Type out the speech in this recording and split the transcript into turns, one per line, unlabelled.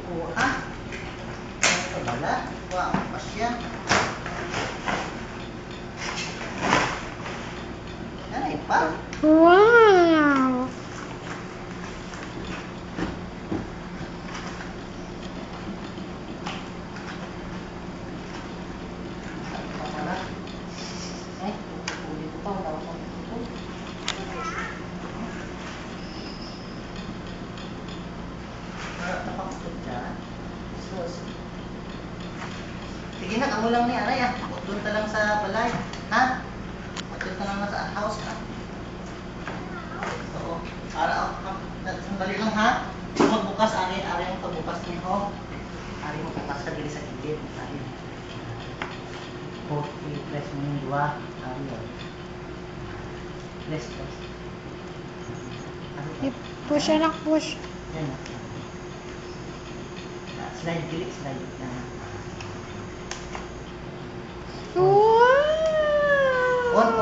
Oo, ha? Ito bala? Wow, pasya. Ay, pa?
Wow!
Ay, ulit ko pa. Wala akong ito. Harap na pakutod dyan. Sus. Sige na, amo lang ni Aray ah. Doon ka lang sa balay. Ha? Doon ka lang sa house ha. Oo. Para sandali lang ha. Magbukas, Ari ang pagbukas niyo ho. Ari mo bukas ka dili sa gilid. Ari. 40 plus mo yung dua. Ari yun. Plus. Ari.
Push anak, push.
Yan. Slide gilid, slide na.
Wow!
On.